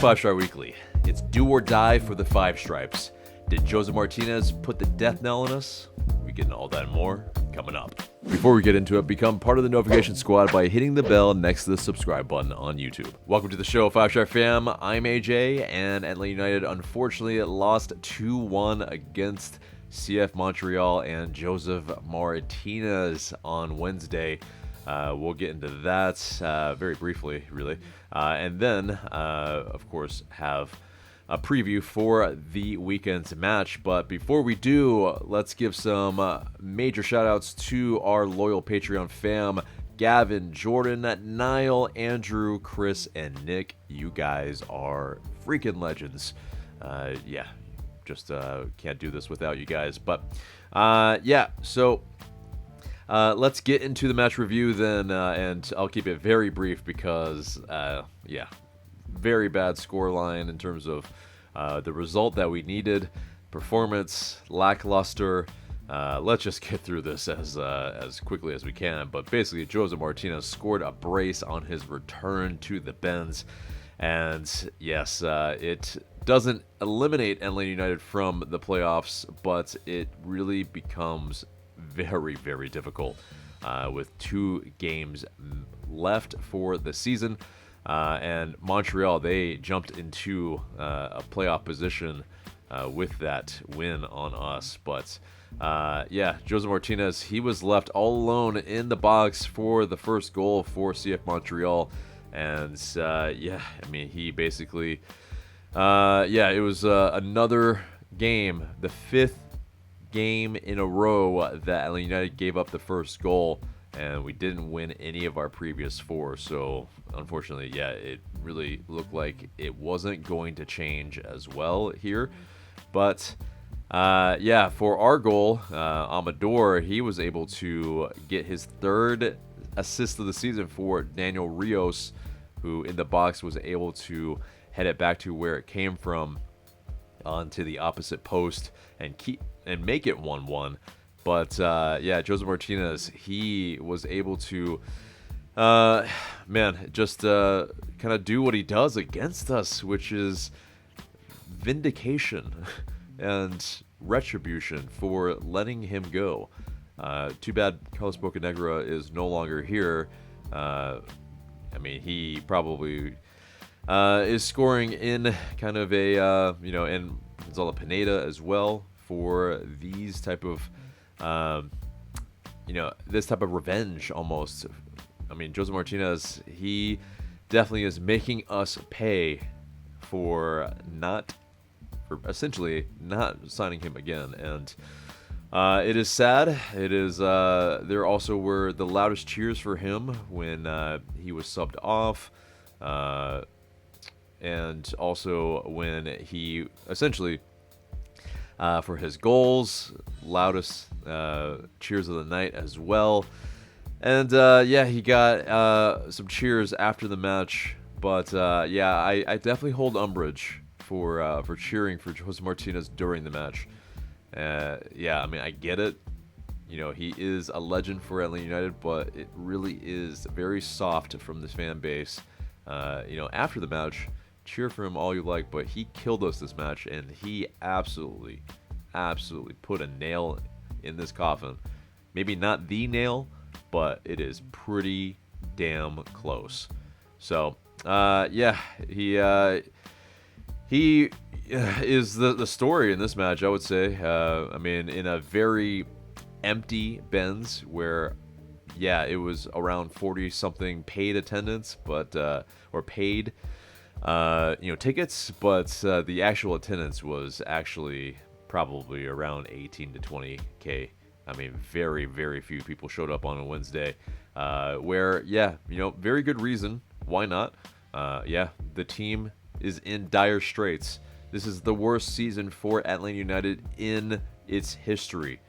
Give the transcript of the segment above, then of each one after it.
5-Star Weekly. It's do or die for the five stripes. Did Josef Martinez put the death knell on us? We get into all that and more coming up. Before we get into it, become part of the notification squad by hitting the bell next to the subscribe button on YouTube. Welcome to the show, 5-Star fam. I'm AJ, and Atlanta United unfortunately lost 2-1 against CF Montreal and Josef Martinez on Wednesday. We'll get into that very briefly, really. And then, of course, have a preview for the weekend's match. But before we do, let's give some major shout-outs to our loyal Patreon fam, Gavin, Jordan, Niall, Andrew, Chris, and Nick. You guys are freaking legends. Just can't do this without you guys. But, so let's get into the match review then, and I'll keep it very brief because, very bad scoreline in terms of the result that we needed. Performance lackluster. Let's just get through this as quickly as we can. But basically, Josef Martinez scored a brace on his return to the Benz. And yes, it doesn't eliminate Atlanta United from the playoffs, but it really becomes very, very difficult with 2 games left for the season. And Montreal, they jumped into a playoff position with that win on us. But Josef Martinez, he was left all alone in the box for the first goal for CF Montreal. And he basically, it was another game, the 5th game in a row that Atlanta United gave up the first goal, and we didn't win any of our previous 4. So unfortunately, it really looked like it wasn't going to change as well here. But for our goal, Amador, he was able to get his 3rd assist of the season for Daniel Rios, who in the box was able to head it back to where it came from onto the opposite post and make it 1-1. But Josef Martinez, he was able to kind of do what he does against us, which is vindication and retribution for letting him go. Too bad Carlos Bocanegra is no longer here. He probably is scoring in kind of a, and Gonzalo Pineda as well for these type of, this type of revenge almost. Josef Martinez, he definitely is making us pay for essentially not signing him again. And it is sad. It is. There also were the loudest cheers for him when he was subbed off, and also when he essentially for his goals, loudest cheers of the night as well. And he got some cheers after the match. But I definitely hold umbrage for cheering for Josef Martinez during the match. I get it. He is a legend for Atlanta United, but it really is very soft from this fan base. After the match, cheer for him all you like, but he killed us this match, and he absolutely put a nail in this coffin. Maybe not the nail, but it is pretty damn close. So, he is the story in this match, I would say. In a very empty Benz where, it was around 40-something paid attendance, but or paid, tickets, but the actual attendance was actually probably around 18 to 20K. Very, very few people showed up on a Wednesday, where, very good reason. Why not? The team is in dire straits. This is the worst season for Atlanta United in its history.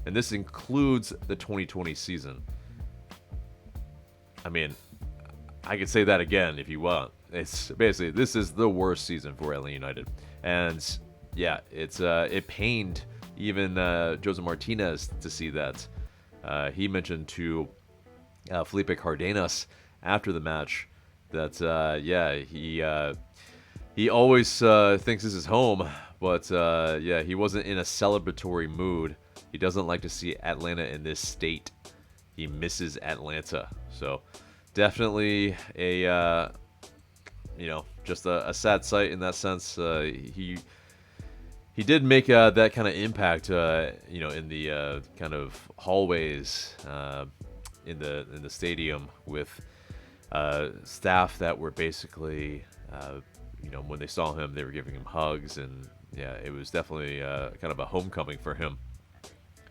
And this includes the 2020 season. I could say that again if you want. It's basically, this is the worst season for Atlanta United. And it pained even Josef Martinez to see that. He mentioned to Felipe Cardenas after the match that, he always thinks this is home, but yeah, he wasn't in a celebratory mood. He doesn't like to see Atlanta in this state. He misses Atlanta. So definitely a just a sad sight in that sense. He did make that kind of impact, in the kind of hallways in the stadium with staff that were basically, when they saw him, they were giving him hugs, and yeah, it was definitely kind of a homecoming for him.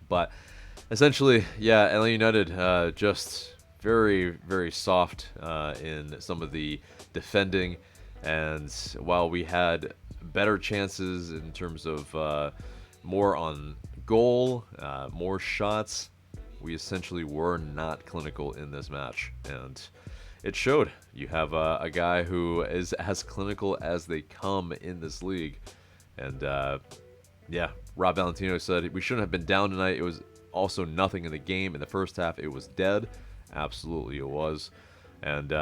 But essentially, yeah, LA United just very, very soft in some of the defending, and while we had better chances in terms of more on goal, more shots, we essentially were not clinical in this match, and it showed. You have a guy who is as clinical as they come in this league, and yeah, Rob Valentino said we shouldn't have been down tonight. It was also nothing in the game. In the first half, it was dead. Absolutely it was. And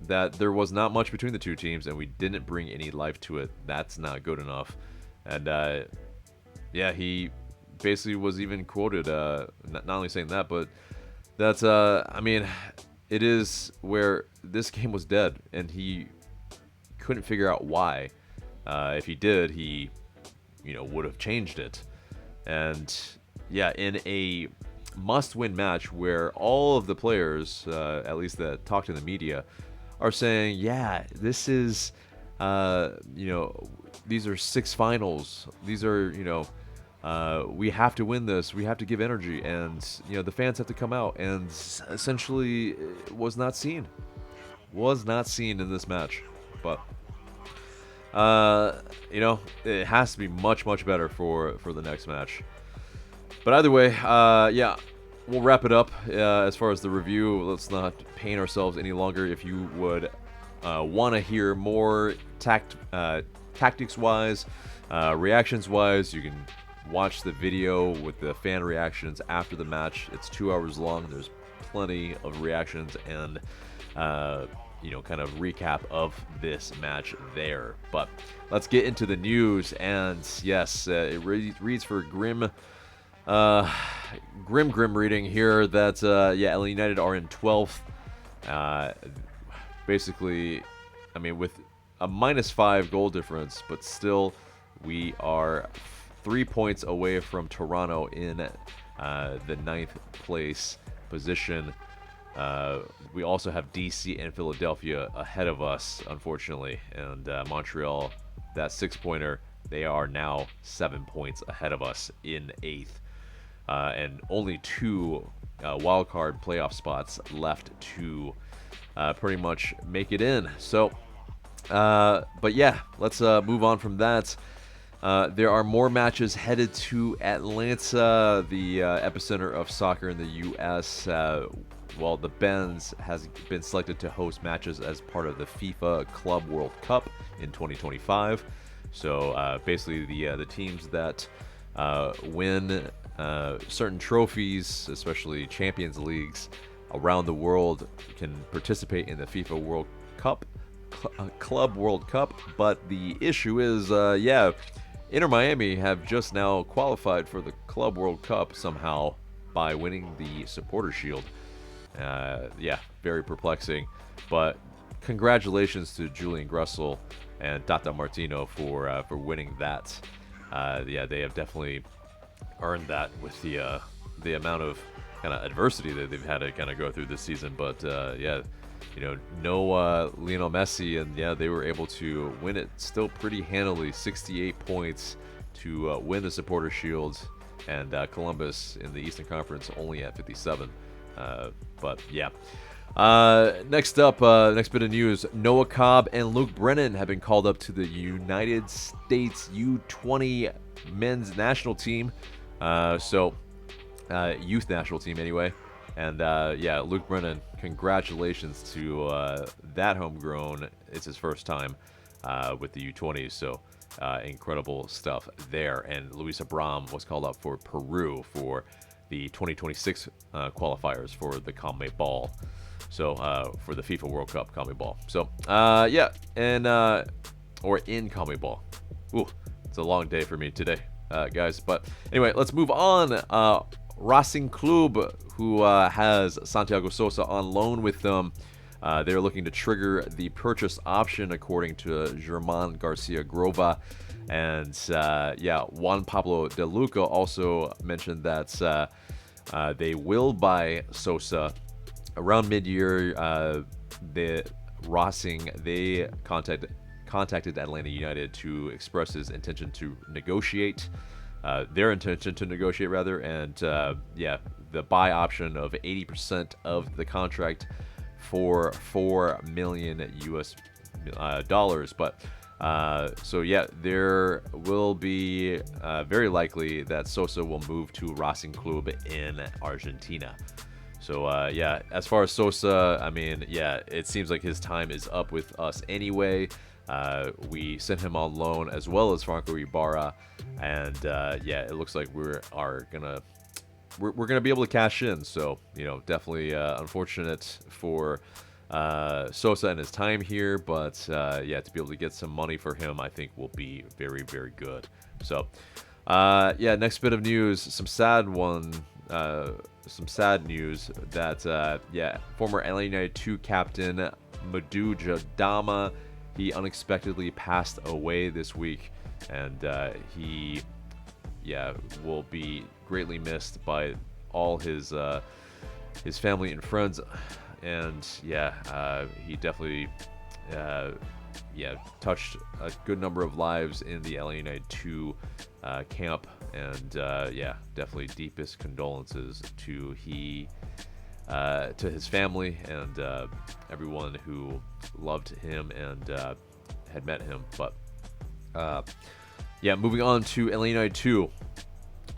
that there was not much between the two teams, and we didn't bring any life to it. That's not good enough. And yeah, he basically was even quoted, not only saying that, but that's, I mean, it is where this game was dead, and he couldn't figure out why. If he did, he, would have changed it. And yeah, in a must-win match where all of the players, at least that talk to the media, are saying, yeah, this is, these are 6 finals. These are, we have to win this. We have to give energy, and the fans have to come out. And essentially, it was not seen in this match. But it has to be much, much better for the next match. But either way, yeah, we'll wrap it up as far as the review. Let's not pain ourselves any longer. If you would want to hear more tactics-wise, reactions-wise, you can watch the video with the fan reactions after the match. It's 2 hours long. There's plenty of reactions and kind of recap of this match there. But let's get into the news. And yes, it reads for grim reading here that yeah, LA United are in 12th. Basically, I mean, with a -5 goal difference, but still we are 3 points away from Toronto in the 9th place position. We also have DC and Philadelphia ahead of us, unfortunately, and Montreal, that 6-pointer, they are now 7 points ahead of us in 8th. And only 2 wildcard playoff spots left to pretty much make it in. So, but yeah, let's move on from that. There are more matches headed to Atlanta, the epicenter of soccer in the U.S. Well, the Benz has been selected to host matches as part of the FIFA Club World Cup in 2025. So basically, the teams that win certain trophies, especially Champions Leagues around the world, can participate in the FIFA World Cup, Club World Cup. But the issue is, yeah, Inter Miami have just now qualified for the Club World Cup somehow by winning the Supporter Shield. Yeah, very perplexing. But congratulations to Julian Gressel and Tata Martino for winning that. Yeah, they have definitely earned that with the amount of kind of adversity that they've had to kind of go through this season. But yeah, no Lionel Messi, and yeah, they were able to win it still pretty handily, 68 points to win the Supporter Shield, and Columbus in the Eastern Conference only at 57. But yeah. Next up, next bit of news, Noah Cobb and Luke Brennan have been called up to the United States U20 men's national team. So youth national team anyway. And yeah, Luke Brennan, congratulations to that homegrown. It's his first time with the U20s, so incredible stuff there. And Luis Abram was called up for Peru for the 2026 qualifiers for the CONMEBOL. So for the FIFA World Cup CONMEBOL. So yeah, and or in CONMEBOL. Ooh, it's a long day for me today, guys. But anyway, let's move on. Racing Club, who has Santiago Sosa on loan with them. They're looking to trigger the purchase option, according to German Garcia Grova. And Juan Pablo De Luca also mentioned that they will buy Sosa around mid-year. The Racing, they contacted Atlanta United to express his intention to negotiate. Their intention to negotiate, rather. And the buy option of 80% of the contract for $4 million US dollars. But there will be very likely that Sosa will move to Racing Club in Argentina. So as far as Sosa, I mean, it seems like his time is up with us anyway. We sent him on loan as well as Franco Ibarra, and it looks like we're gonna be able to cash in. So definitely unfortunate for Sosa and his time here, but to be able to get some money for him, I think will be very, very good. So next bit of news, some sad news that former Atlanta United 2 captain Madu Jadama, he unexpectedly passed away this week, and he will be greatly missed by all his family and friends. And he definitely touched a good number of lives in the LA United 2 camp, and definitely deepest condolences to his family and everyone who loved him and had met him. But moving on to LA United 2.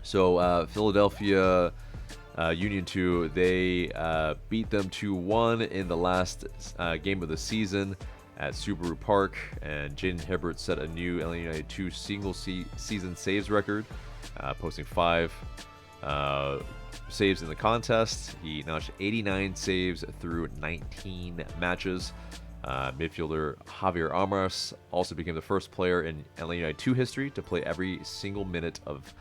So Philadelphia Union 2, they beat them 2-1 in the last game of the season at Subaru Park, and Jaden Hibbert set a new LA United 2 single season saves record, posting 5 saves in the contest. He notched 89 saves through 19 matches. Midfielder Javier Armas also became the first player in LA United 2 history to play every single minute of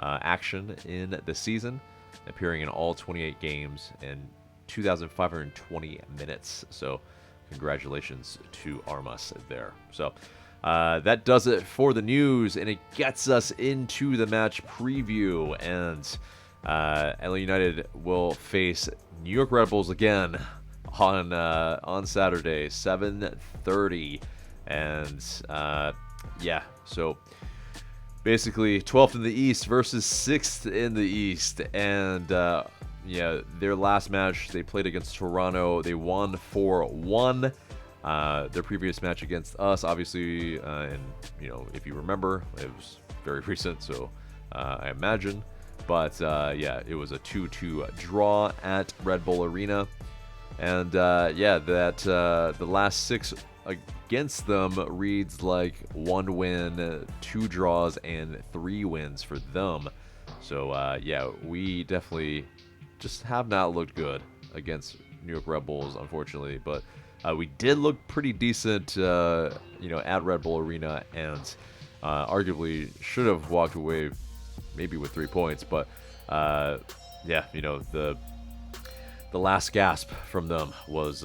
action in the season, appearing in all 28 games and 2,520 minutes. So congratulations to Armas there. So that does it for the news, and it gets us into the match preview. And LA United will face New York Red Bulls again on Saturday, 7:30. And so basically 12th in the East versus 6th in the East. And their last match they played against Toronto, they won 4-1. Their previous match against us, obviously, and if you remember, it was very recent, so I imagine. But it was a 2-2 draw at Red Bull Arena. And the last 6 against them reads like 1 win, 2 draws, and 3 wins for them. So we definitely just have not looked good against New York Red Bulls, unfortunately. But we did look pretty decent, at Red Bull Arena, and arguably should have walked away maybe with 3 points. But the last gasp from them was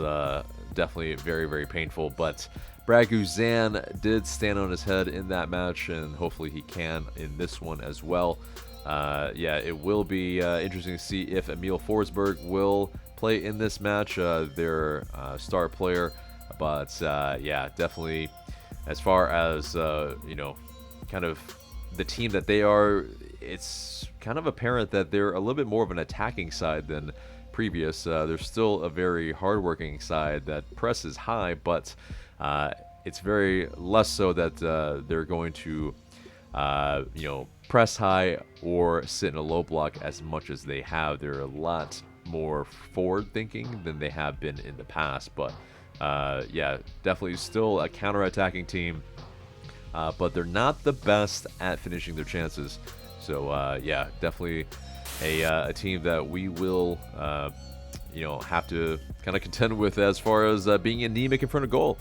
definitely very, very painful. But Brad Guzan did stand on his head in that match, and hopefully he can in this one as well. It will be interesting to see if Emil Forsberg will play in this match, their star player. But definitely, as far as kind of the team that they are, it's kind of apparent that they're a little bit more of an attacking side than previous. They're still a very hardworking side that presses high, but it's very less so that they're going to press high or sit in a low block as much as they have. They're a lot more forward thinking than they have been in the past. But definitely still a counter-attacking team, but they're not the best at finishing their chances. So definitely a team that we will have to kind of contend with as far as being anemic in front of goal.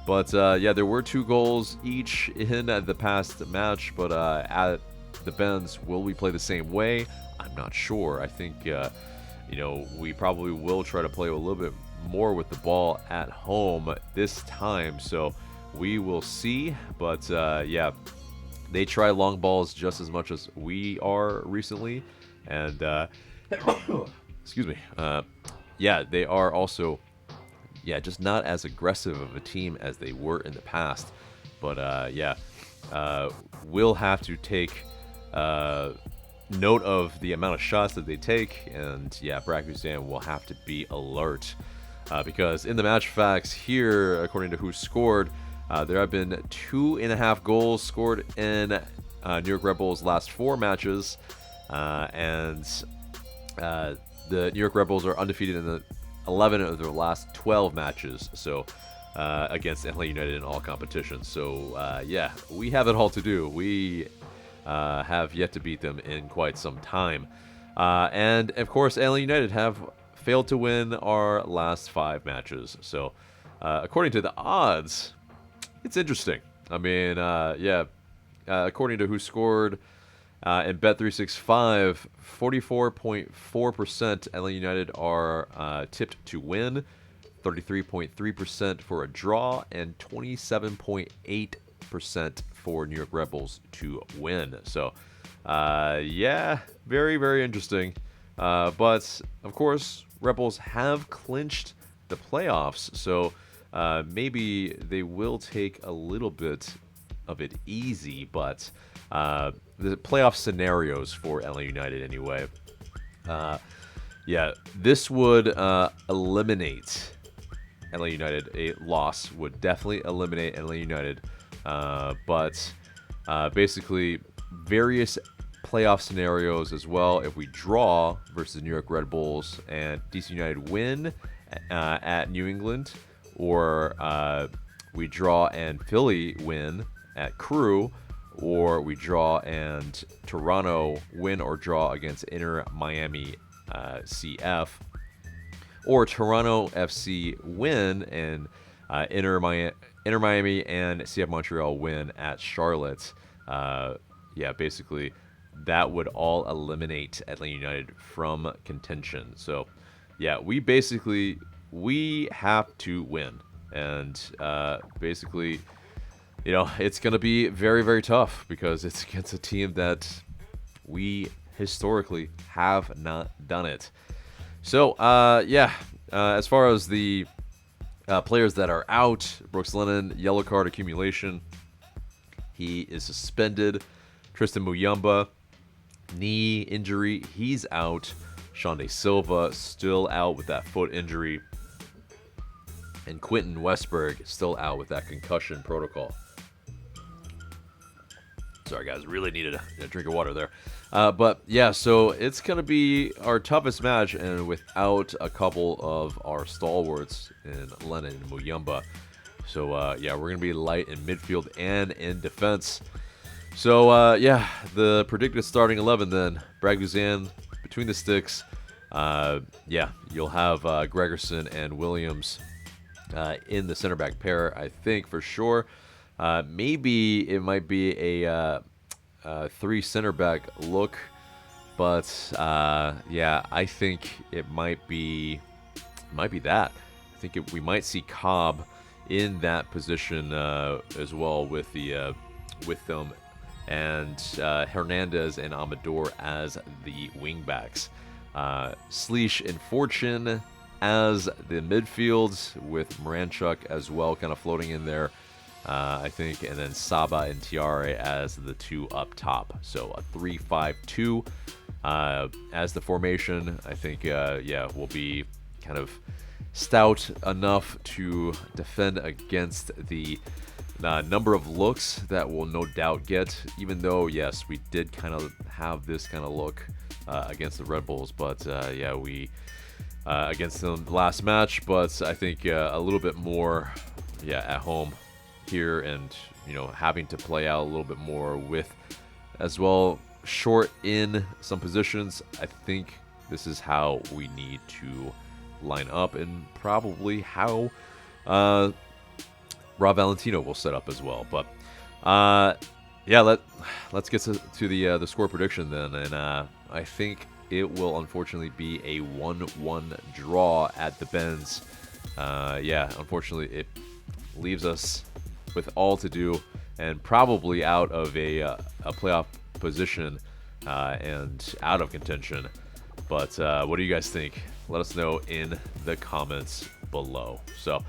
But yeah, there were 2 goals each in the past match. But at the Benz, will we play the same way? I'm not sure. I think we probably will try to play a little bit more with the ball at home this time. So we will see. But yeah, they try long balls just as much as we are recently, and excuse me. Yeah, they are also, yeah, just not as aggressive of a team as they were in the past. But yeah, we'll have to take note of the amount of shots that they take, and yeah, Bragg-Huzan will have to be alert because in the match facts here, according to who scored, there have been 2.5 goals scored in New York Red Bulls' last 4 matches, and the New York Red Bulls are undefeated in the 11 of their last 12 matches, so against LA United in all competitions. So yeah, we have it all to do. We have yet to beat them in quite some time. And of course, LA United have failed to win our last 5 matches. So according to the odds, it's interesting. I mean, yeah, according to who scored in Bet365, 44.4% LA United are tipped to win, 33.3% for a draw, and 27.8% for New York Red Bulls to win. So, yeah, very, very interesting. But, of course, Red Bulls have clinched the playoffs, so maybe they will take a little bit of it easy, but the playoff scenarios for LA United anyway. Yeah, this would eliminate LA United. A loss would definitely eliminate LA United. But basically, various playoff scenarios as well. If we draw versus New York Red Bulls and DC United win at New England, or we draw and Philly win at Crew, or we draw and Toronto win or draw against Inter Miami CF, or Toronto FC win and Inter Miami and CF Montreal win at Charlotte. Yeah, basically that would all eliminate Atlanta United from contention. So yeah, we have to win, and basically, it's going to be very, very tough because it's against a team that we historically have not done it. So, yeah, as far as the players that are out, Brooks Lennon, yellow card accumulation. He is suspended. Tristan Muyumba, knee injury, he's out. Sean De Silva still out with that foot injury. And Quentin Westberg still out with that concussion protocol. Sorry, guys. Really needed a drink of water there. But, yeah, so it's going to be our toughest match, and without a couple of our stalwarts in Lennon and Muyumba. So, yeah, we're going to be light in midfield and in defense. So, yeah, the predicted starting 11 then. Bragg-Huzan between the sticks. Yeah, you'll have Gregerson and Williams in the center back pair, I think, for sure. Maybe it might be a 3 center back look, but yeah, I think it might be that. I think we might see Cobb in that position as well with them, and Hernandez and Amador as the wingbacks. Sleesh and Fortune as the midfields, with Moranchuk as well kind of floating in there, I think, and then Saba and Tiare as the 2 up top. So a 3-5-2 as the formation. I think, yeah, will be kind of stout enough to defend against the number of looks that we'll no doubt get, even though, yes, we did kind of have this kind of look against the Red Bulls, but yeah, we against them the last match, but I think a little bit more, yeah, at home here, and having to play out a little bit more with as well short in some positions. I think this is how we need to line up, and probably how Rob Valentino will set up as well. But yeah, let's get to the score prediction then, and I think it will unfortunately be a 1-1 draw at the Benz. Yeah, unfortunately, it leaves us with all to do and probably out of a playoff position and out of contention. But what do you guys think? Let us know in the comments below. So,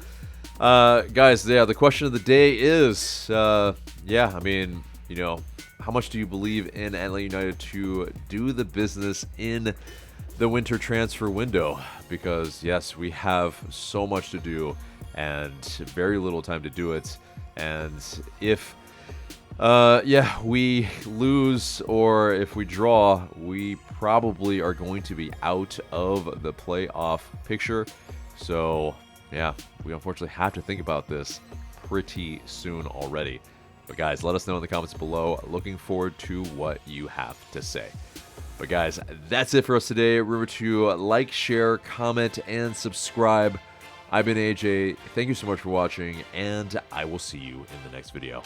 guys, yeah, the question of the day is, yeah, I mean, you know, how much do you believe in Atlanta United to do the business in the winter transfer window? Because, yes, we have so much to do and very little time to do it. And if, yeah, we lose or if we draw, we probably are going to be out of the playoff picture. So, yeah, we unfortunately have to think about this pretty soon already. But guys, let us know in the comments below. Looking forward to what you have to say. But guys, that's it for us today. Remember to like, share, comment, and subscribe. I've been AJ. Thank you so much for watching, and I will see you in the next video.